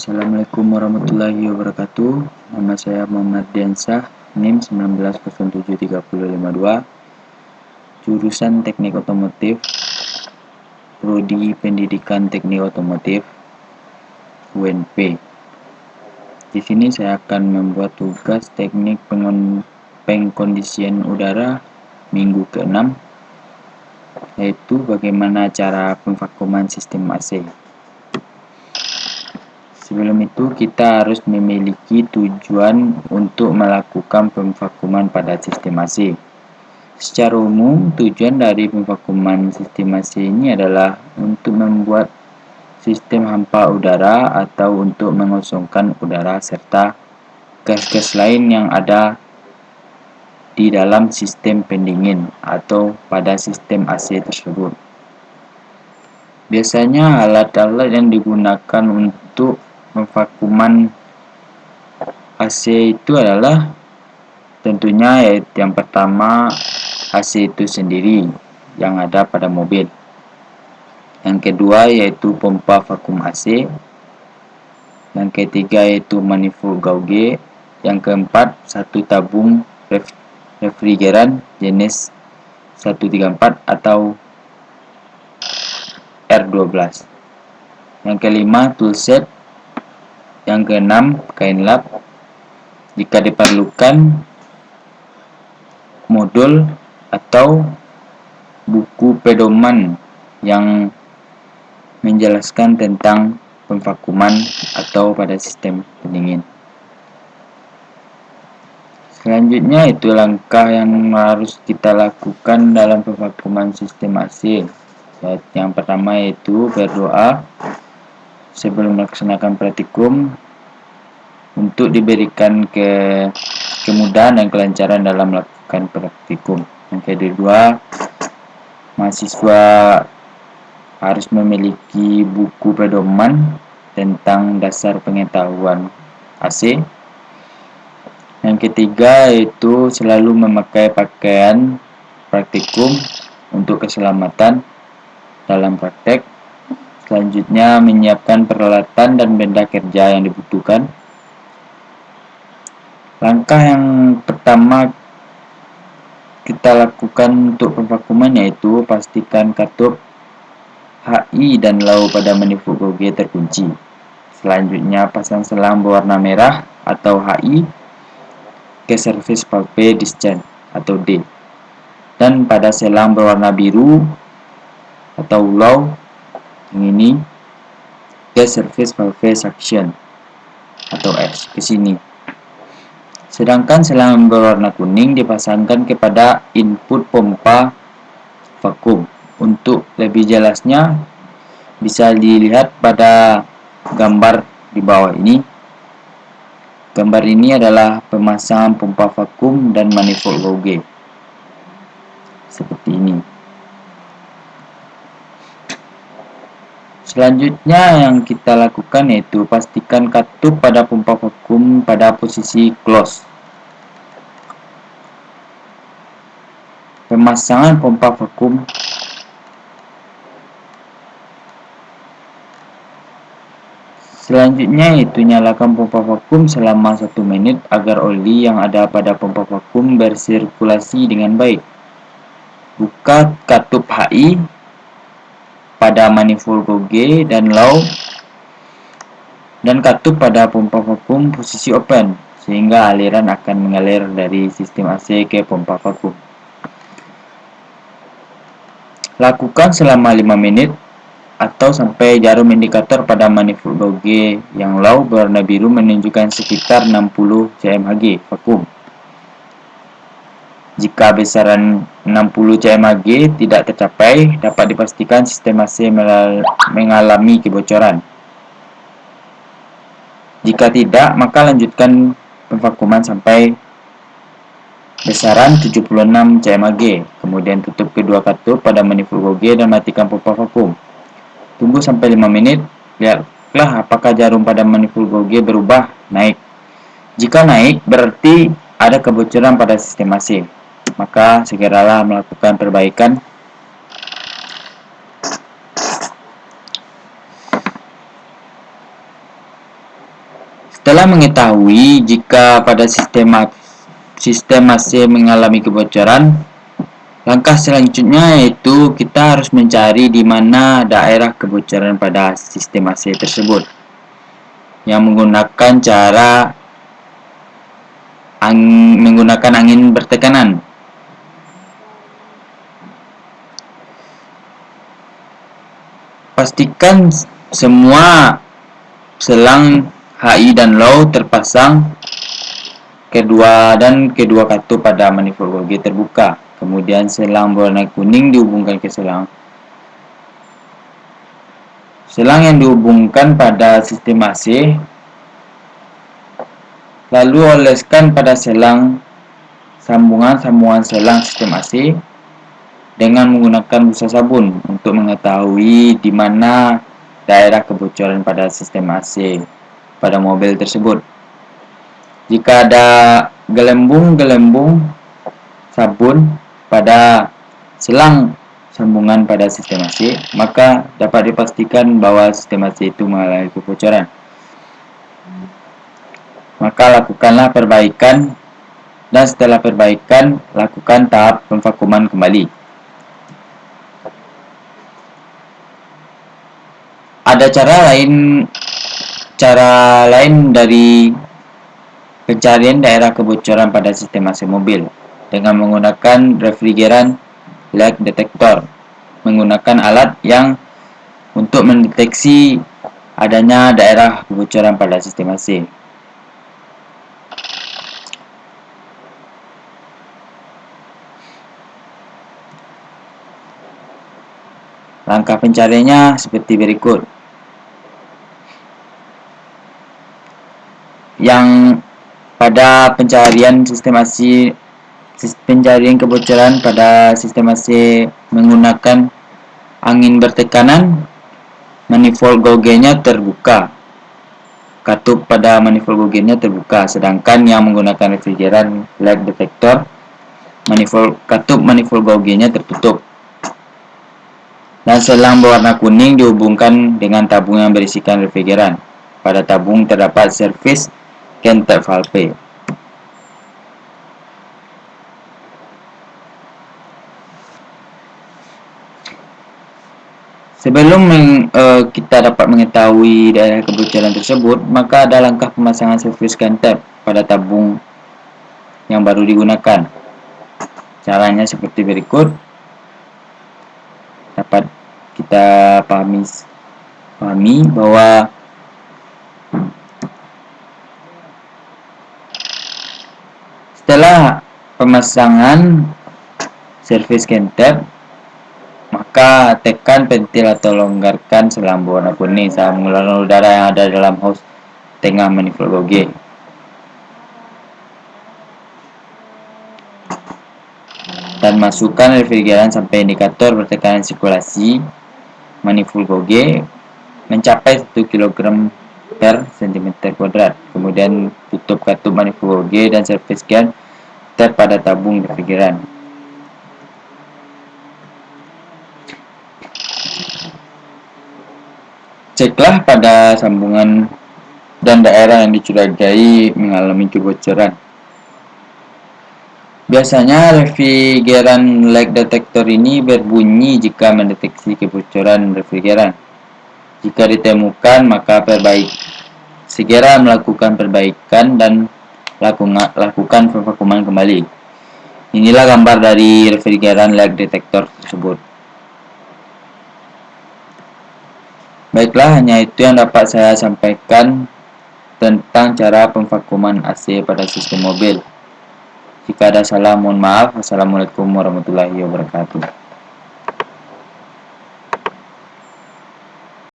Assalamualaikum warahmatullahi wabarakatuh. Nama saya Muhammad Diansyah, NIM 19073052, jurusan Teknik Otomotif, Prodi Pendidikan Teknik Otomotif, UNP. Di sini saya akan membuat tugas teknik pengkondisian udara minggu ke-6, yaitu bagaimana cara pemvakuman sistem AC. Sebelum itu, kita harus memiliki tujuan untuk melakukan pemvakuman pada sistem AC. Secara umum, tujuan dari pemvakuman sistem AC ini adalah untuk membuat sistem hampa udara atau untuk mengosongkan udara serta gas-gas lain yang ada di dalam sistem pendingin atau pada sistem AC tersebut. Biasanya alat-alat yang digunakan untuk pemvakuman AC itu adalah tentunya yaitu yang pertama AC itu sendiri yang ada pada mobil. Yang kedua yaitu pompa vakum AC. Yang ketiga yaitu manifold gauge. Yang keempat satu tabung refrigeran jenis 134 atau R12. Yang kelima toolset. Yang keenam kain lap. Jika diperlukan modul atau buku pedoman yang menjelaskan tentang pemvakuman atau pada sistem pendingin. Selanjutnya itu langkah yang harus kita lakukan dalam pemvakuman sistem AC. Yang pertama yaitu berdoa sebelum melaksanakan praktikum untuk diberikan kemudahan dan kelancaran dalam melakukan praktikum. Yang kedua, mahasiswa harus memiliki buku pedoman tentang dasar pengetahuan AC. Yang ketiga yaitu selalu memakai pakaian praktikum untuk keselamatan dalam praktek. Selanjutnya menyiapkan peralatan dan benda kerja yang dibutuhkan. Langkah yang pertama kita lakukan untuk pemvakuman yaitu pastikan katup HI dan lau pada manifold gauge terkunci. Selanjutnya pasang selang berwarna merah atau HI ke surface valve discharge atau D, dan pada selang berwarna biru atau lau ini ke surface valve suction atau S ke sini. Sedangkan selang berwarna kuning dipasangkan kepada input pompa vakum. Untuk lebih jelasnya bisa dilihat pada gambar di bawah ini. Gambar ini adalah pemasangan pompa vakum dan manifold gauge. Seperti ini. Selanjutnya yang kita lakukan yaitu pastikan katup pada pompa vakum pada posisi close. Pemasangan pompa vakum selanjutnya yaitu nyalakan pompa vakum selama 1 menit agar oli yang ada pada pompa vakum bersirkulasi dengan baik. Buka katup HI pada manifold gauge dan lau dan katup pada pompa vakum posisi open sehingga aliran akan mengalir dari sistem AC ke pompa vakum. Lakukan selama 5 menit atau sampai jarum indikator pada manifold gauge yang lau berwarna biru menunjukkan sekitar 60 cmHg vakum. Jika besaran 60 cmHg tidak tercapai, dapat dipastikan sistem AC mengalami kebocoran. Jika tidak, maka lanjutkan pemvakuman sampai besaran 76 cmHg. Kemudian tutup kedua katup pada manifold gauge dan matikan pompa vakum. Tunggu sampai 5 menit, lihatlah apakah jarum pada manifold gauge berubah naik. Jika naik, berarti ada kebocoran pada sistem AC. Maka segeralah melakukan perbaikan. Setelah mengetahui jika pada sistem AC mengalami kebocoran, langkah selanjutnya yaitu kita harus mencari di mana daerah kebocoran pada sistem AC tersebut, yang menggunakan cara menggunakan angin bertekanan. Pastikan semua selang HI dan low terpasang kedua katup pada manifold Golgi terbuka. Kemudian selang berwarna kuning dihubungkan ke selang yang dihubungkan pada sistem AC, lalu oleskan pada sambungan selang sistem AC dengan menggunakan busa sabun untuk mengetahui di mana daerah kebocoran pada sistem AC pada mobil tersebut. Jika ada gelembung-gelembung sabun pada selang sambungan pada sistem AC, maka dapat dipastikan bahwa sistem AC itu mengalami kebocoran. Maka lakukanlah perbaikan, dan setelah perbaikan lakukan tahap pemvakuman kembali. Ada cara lain dari pencarian daerah kebocoran pada sistem AC mobil dengan menggunakan refrigeran leak detector, menggunakan alat yang untuk mendeteksi adanya daerah kebocoran pada sistem AC. Langkah pencariannya seperti berikut. Yang pada pencarian kebocoran pada sistem AC menggunakan angin bertekanan, manifold Golgi-nya terbuka. Katup pada manifold Golgi-nya terbuka, sedangkan yang menggunakan refrigeran leak detector, katup manifold Golgi-nya tertutup. Dan selang berwarna kuning dihubungkan dengan tabung yang berisikan refrigeran. Pada tabung terdapat service Kentep valve. Sebelum kita dapat mengetahui daerah kebocoran tersebut, maka ada langkah pemasangan service Kentep pada tabung yang baru digunakan. Caranya seperti berikut. Dapat kita pahami bahwa setelah pemasangan service Kentep, maka tekan pentil atau longgarkan selang berwarna kuning saat mengeluarkan udara yang ada dalam hose tengah manifold Golgi. Dan masukkan refrigeran sampai indikator bertekanan sirkulasi manifold Golgi mencapai 1 kg per cm². Kemudian tutup katup manifold Golgi dan service Kentep pada tabung refrigeran. Ceklah pada sambungan dan daerah yang dicurigai mengalami kebocoran. Biasanya refrigeran leak detector ini berbunyi jika mendeteksi kebocoran refrigeran. Jika ditemukan, maka segera melakukan perbaikan dan lakukan pemvakuman kembali. Inilah gambar dari refrigeran leak detector tersebut. Baiklah, hanya itu yang dapat saya sampaikan tentang cara pemvakuman AC pada sistem mobil. Jika ada salah, mohon maaf. Wassalamualaikum warahmatullahi wabarakatuh.